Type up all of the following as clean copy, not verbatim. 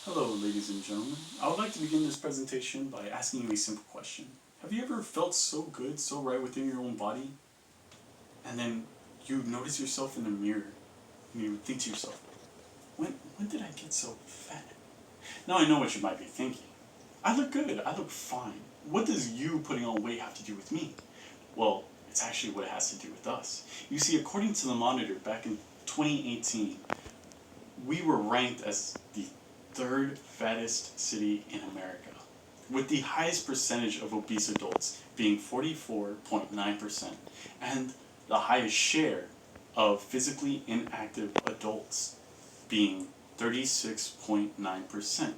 Hello, ladies and gentlemen. I would like to begin this presentation by asking you a simple question. Have you ever felt so good, so right within your own body, and then you notice yourself in the mirror, and you think to yourself, when did I get so fat? Now I know what you might be thinking. I look good, I look fine. What does you putting on weight have to do with me? Well, it's actually what it has to do with us. You see, according to the Monitor back in 2018, we were ranked as the third fattest city in America, with the highest percentage of obese adults being 44.9%, and the highest share of physically inactive adults being 36.9%.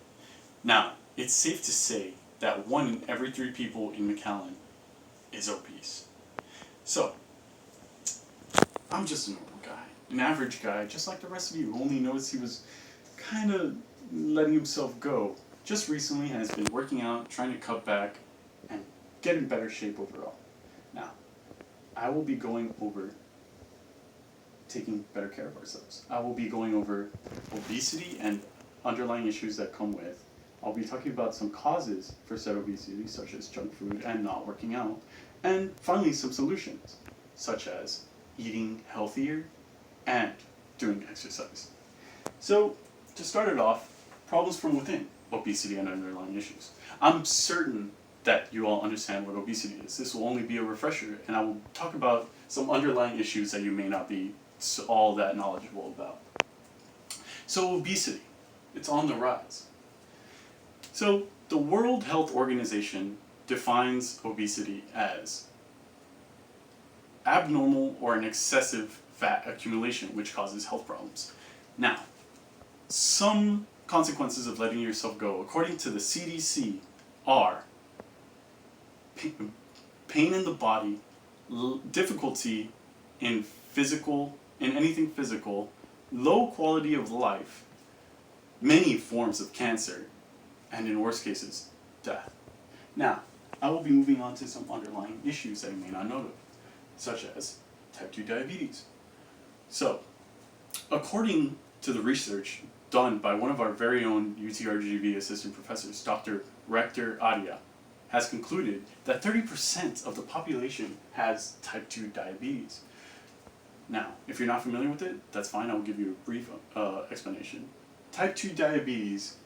Now, it's safe to say that 1 in every 3 people in McAllen is obese. So, I'm just a normal guy, an average guy, just like the rest of you, who only noticed he was kind of letting himself go just recently and has been working out, trying to cut back, and get in better shape overall. Now, I will be going over taking better care of ourselves. I will be going over obesity and underlying issues that come with. I'll be talking about some causes for said obesity, such as junk food and not working out, and finally some solutions, such as eating healthier and doing exercise. So, to start it off, problems from within, obesity and underlying issues. I'm certain that you all understand what obesity is. This will only be a refresher, and I will talk about some underlying issues that you may not be all that knowledgeable about. So, obesity, it's on the rise. So, the World Health Organization defines obesity as abnormal or an excessive fat accumulation which causes health problems. Now, some consequences of letting yourself go, according to the CDC, are pain in the body, difficulty in anything physical, low quality of life, many forms of cancer, and in worst cases, death. Now, I will be moving on to some underlying issues that you may not know of, such as type 2 diabetes. So, according to the research done by one of our very own UTRGV assistant professors, Dr. Rector Adia, has concluded that 30% of the population has type 2 diabetes. Now, if you're not familiar with it, that's fine, I will give you a brief explanation. Type 2 diabetes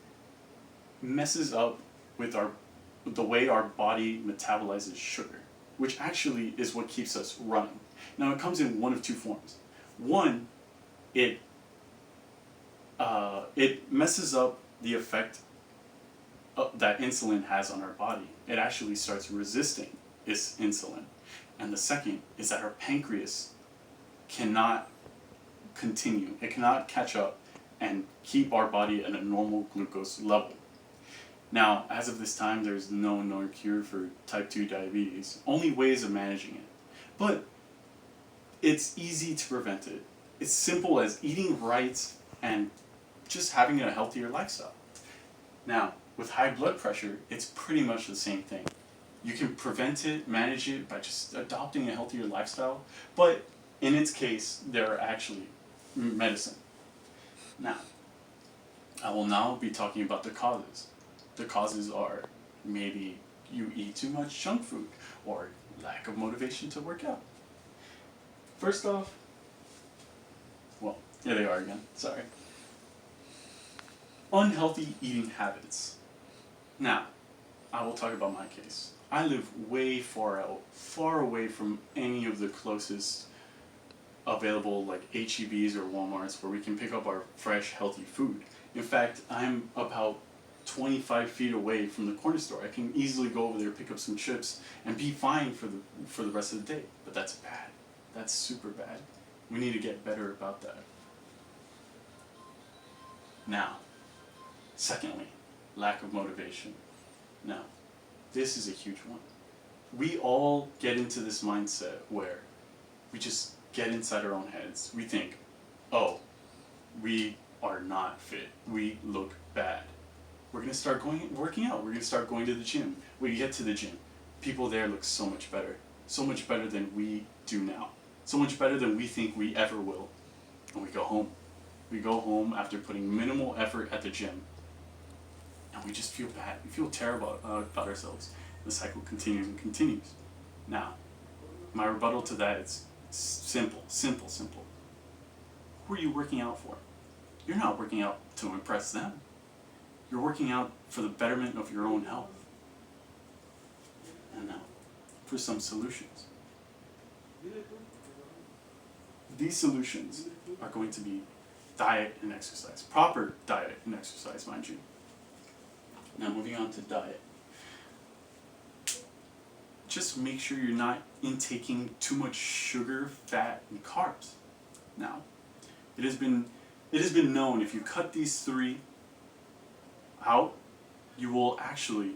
messes up with the way our body metabolizes sugar, which actually is what keeps us running. Now, it comes in one of two forms. One, it messes up the effect that insulin has on our body. It actually starts resisting its insulin. And the second is that our pancreas cannot continue. It cannot catch up and keep our body at a normal glucose level. Now, as of this time, there's no known cure for type 2 diabetes, only ways of managing it. But it's easy to prevent it. It's simple as eating right and just having a healthier lifestyle. Now, with high blood pressure, it's pretty much the same thing. You can prevent it, manage it by just adopting a healthier lifestyle, but in its case, there are actually medicine. Now, I will now be talking about the causes. The causes are maybe you eat too much junk food or lack of motivation to work out. First off, well, here they are again, sorry. Unhealthy eating habits. Now, I will talk about my case. I live way far out, far away from any of the closest available like H-E-B's or Walmarts where we can pick up our fresh, healthy food. In fact, I'm about 25 feet away from the corner store. I can easily go over there, pick up some chips, and be fine for the rest of the day. But that's bad. That's super bad. We need to get better about that. Now, secondly, lack of motivation. Now, this is a huge one. We all get into this mindset where we just get inside our own heads. We think, oh, we are not fit. We look bad. We're going to start working out. We're going to start going to the gym. We get to the gym. People there look so much better. So much better than we do now. So much better than we think we ever will. And we go home. We go home after putting minimal effort at the gym. and we just feel bad. We feel terrible about ourselves. The cycle continues and continues. Now, my rebuttal to that is simple, simple, simple. Who are you working out for? You're not working out to impress them. You're working out for the betterment of your own health. And now, for some solutions. These solutions are going to be diet and exercise. Proper diet and exercise, mind you. Now, moving on to diet. Just make sure you're not intaking too much sugar, fat, and carbs. Now, it has been known if you cut these three out, you will actually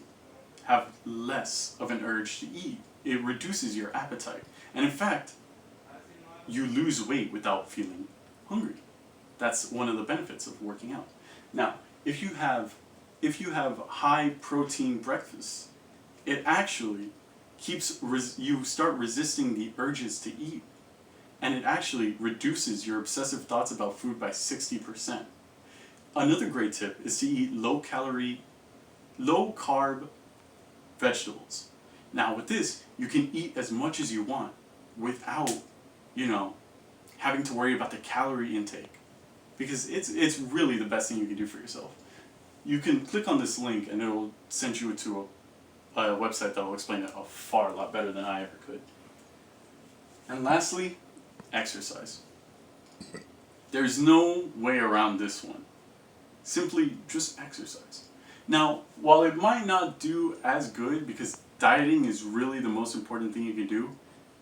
have less of an urge to eat. It reduces your appetite. And in fact, you lose weight without feeling hungry. That's one of the benefits of working out. Now, if you have high protein breakfasts, it actually you start resisting the urges to eat, and it actually reduces your obsessive thoughts about food by 60%. Another great tip is to eat low carb vegetables. Now with this, you can eat as much as you want without, having to worry about the calorie intake, because it's really the best thing you can do for yourself. You can click on this link and it'll send you to a website that will explain it a lot better than I ever could. And lastly, exercise. There's no way around this one. Simply just exercise. Now, while it might not do as good, because dieting is really the most important thing you can do,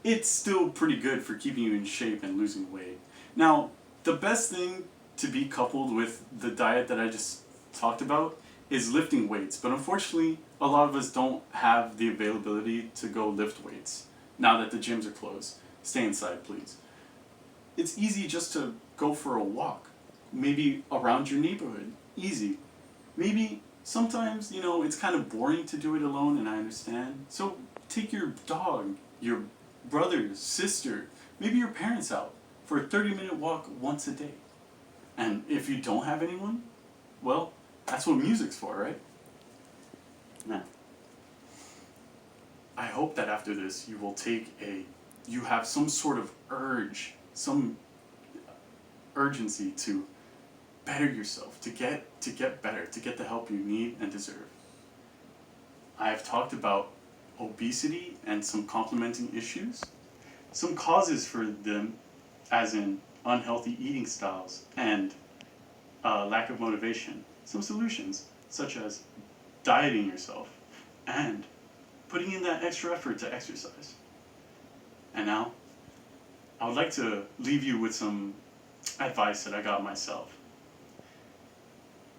it's still pretty good for keeping you in shape and losing weight. Now, the best thing to be coupled with the diet that I just talked about is lifting weights, but unfortunately a lot of us don't have the availability to go lift weights now that the gyms are closed. Stay inside, please. It's easy just to go for a walk, maybe around your neighborhood. Easy. Maybe sometimes, it's kind of boring to do it alone, and I understand. So take your dog, your brother, sister, maybe your parents out for a 30-minute walk once a day. And if you don't have anyone, well, that's what music's for, right? Now, I hope that after this you have some sort of urge, some urgency to better yourself, to get better, to get the help you need and deserve. I have talked about obesity and some complementing issues, some causes for them, as in unhealthy eating styles and lack of motivation, some solutions such as dieting yourself and putting in that extra effort to exercise. And now, I would like to leave you with some advice that I got myself.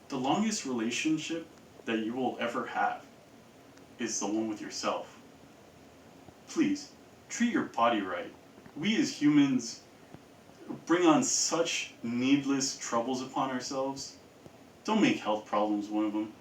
The longest relationship that you will ever have is the one with yourself. Please, treat your body right. We as humans bring on such needless troubles upon ourselves. Don't make health problems one of them.